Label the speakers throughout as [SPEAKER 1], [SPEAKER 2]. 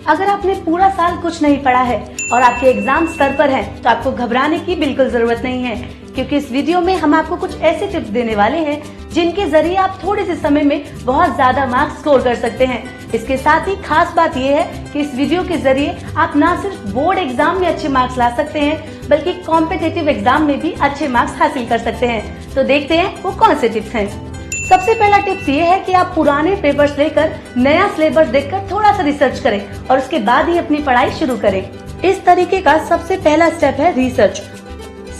[SPEAKER 1] अगर आपने पूरा साल कुछ नहीं पढ़ा है और आपके एग्जाम स्तर पर हैं, तो आपको घबराने की बिल्कुल जरूरत नहीं है, क्योंकि इस वीडियो में हम आपको कुछ ऐसे टिप्स देने वाले हैं जिनके जरिए आप थोड़े से समय में बहुत ज्यादा मार्क्स स्कोर कर सकते हैं। इसके साथ ही खास बात यह है कि इस वीडियो के जरिए आप न सिर्फ बोर्ड एग्जाम में अच्छे मार्क्स ला सकते हैं, बल्कि कॉम्पिटिटिव एग्जाम में भी अच्छे मार्क्स हासिल कर सकते हैं। तो देखते हैं वो कौन से टिप्स हैं। सबसे पहला टिप्स ये है कि आप पुराने पेपर्स लेकर नया सिलेबस देखकर थोड़ा सा रिसर्च करें और उसके बाद ही अपनी पढ़ाई शुरू करें। इस तरीके का सबसे पहला स्टेप है रिसर्च।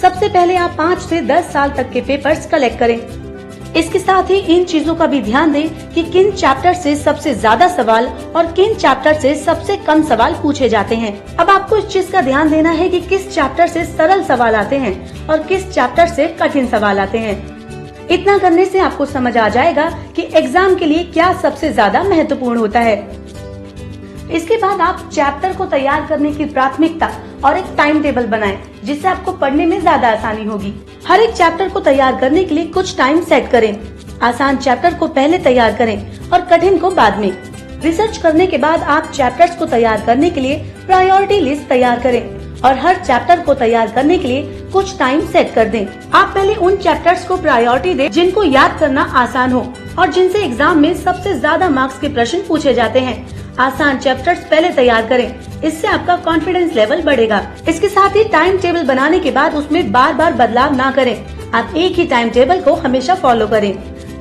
[SPEAKER 1] सबसे पहले आप 5 से 10 साल तक के पेपर्स कलेक्ट करें। इसके साथ ही इन चीजों का भी ध्यान दें कि किन चैप्टर से सबसे ज्यादा सवाल और किन चैप्टर से सबसे कम सवाल पूछे जाते हैं। अब आपको इस चीज का ध्यान देना है कि किस चैप्टर से सरल सवाल आते हैं और किस चैप्टर से कठिन सवाल आते हैं। इतना करने से आपको समझ आ जाएगा कि एग्जाम के लिए क्या सबसे ज्यादा महत्वपूर्ण होता है। इसके बाद आप चैप्टर को तैयार करने की प्राथमिकता और एक टाइम टेबल बनाएं, जिससे आपको पढ़ने में ज्यादा आसानी होगी। हर एक चैप्टर को तैयार करने के लिए कुछ टाइम सेट करें। आसान चैप्टर को पहले तैयार करें और कठिन को बाद में। रिसर्च करने के बाद आप चैप्टर्स को तैयार करने के लिए प्रायोरिटी लिस्ट तैयार करें और हर चैप्टर को तैयार करने के लिए कुछ टाइम सेट कर दें। आप पहले उन चैप्टर्स को प्रायोरिटी दें जिनको याद करना आसान हो और जिनसे एग्जाम में सबसे ज्यादा मार्क्स के प्रश्न पूछे जाते हैं। आसान चैप्टर्स पहले तैयार करें, इससे आपका कॉन्फिडेंस लेवल बढ़ेगा। इसके साथ ही टाइम टेबल बनाने के बाद उसमें बार बार बदलाव ना करें। आप एक ही टाइम टेबल को हमेशा फॉलो करें।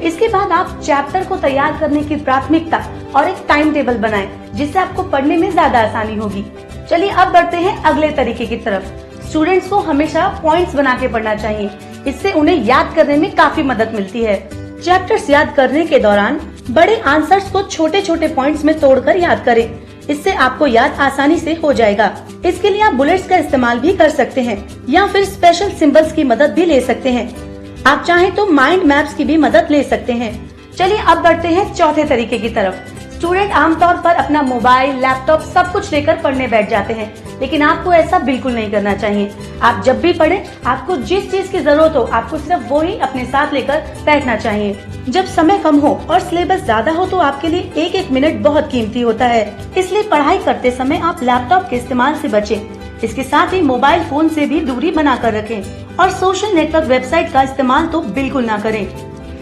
[SPEAKER 1] इसके बाद आप चैप्टर को तैयार करने की प्राथमिकता और एक टाइम टेबल बनाएं, जिससे आपको पढ़ने में ज्यादा आसानी होगी। चलिए अब बढ़ते हैं अगले तरीके की तरफ। स्टूडेंट्स को हमेशा पॉइंट्स बना के पढ़ना चाहिए। इससे उन्हें याद करने में काफी मदद मिलती है। चैप्टर्स याद करने के दौरान बड़े आंसर्स को छोटे छोटे पॉइंट्स में तोड़कर याद करें। इससे आपको याद आसानी से हो जाएगा। इसके लिए आप बुलेट्स का इस्तेमाल भी कर सकते हैं या फिर स्पेशल सिंबल्स की मदद भी ले सकते हैं। आप चाहें तो माइंड मैप्स की भी मदद ले सकते हैं। चलिए अब बढ़ते हैं चौथे तरीके की तरफ। स्टूडेंट आमतौर पर अपना मोबाइल, लैपटॉप सब कुछ लेकर पढ़ने बैठ जाते हैं, लेकिन आपको ऐसा बिल्कुल नहीं करना चाहिए। आप जब भी पढ़ें, आपको जिस चीज की जरूरत हो, आपको सिर्फ वो ही अपने साथ लेकर बैठना चाहिए। जब समय कम हो और सिलेबस ज्यादा हो, तो आपके लिए एक एक मिनट बहुत कीमती होता है। इसलिए पढ़ाई करते समय आप लैपटॉप के इस्तेमाल से बचें। इसके साथ ही मोबाइल फोन से भी दूरी बना कर रखें और सोशल नेटवर्क वेबसाइट का इस्तेमाल तो बिल्कुल ना करें।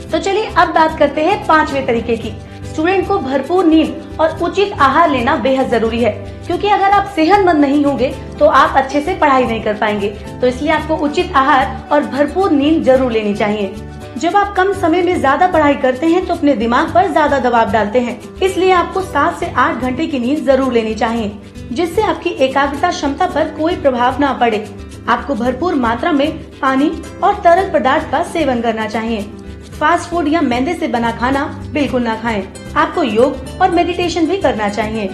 [SPEAKER 1] तो चलिए अब बात करते हैं 5वें तरीके की। स्टूडेंट को भरपूर नींद और उचित आहार लेना बेहद जरूरी है, क्योंकि अगर आप सेहतमंद नहीं होंगे तो आप अच्छे से पढ़ाई नहीं कर पाएंगे। तो इसलिए आपको उचित आहार और भरपूर नींद जरूर लेनी चाहिए। जब आप कम समय में ज्यादा पढ़ाई करते हैं तो अपने दिमाग पर ज्यादा दबाव डालते हैं, इसलिए आपको 7 से 8 घंटे की नींद जरूर लेनी चाहिए, जिससे आपकी एकाग्रता क्षमता पर कोई प्रभाव न पड़े। आपको भरपूर मात्रा में पानी और तरल पदार्थ का सेवन करना चाहिए। फास्ट फूड या मैदे से बना खाना बिल्कुल ना खाएं। आपको योग और मेडिटेशन भी करना चाहिए।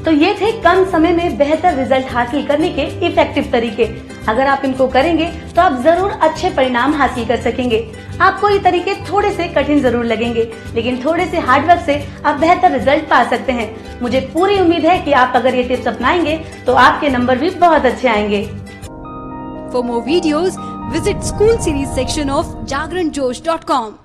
[SPEAKER 1] तो ये थे कम समय में बेहतर रिजल्ट हासिल करने के इफेक्टिव तरीके। अगर आप इनको करेंगे तो आप जरूर अच्छे परिणाम हासिल कर सकेंगे। आपको ये तरीके थोड़े से कठिन जरूर लगेंगे, लेकिन थोड़े से हार्डवर्क से आप बेहतर रिजल्ट पा सकते हैं। मुझे पूरी उम्मीद है कि आप अगर ये टिप्स अपनाएंगे तो आपके नंबर भी बहुत अच्छे आएंगे।
[SPEAKER 2] For more videos, visit School Series section of JagranJosh.com.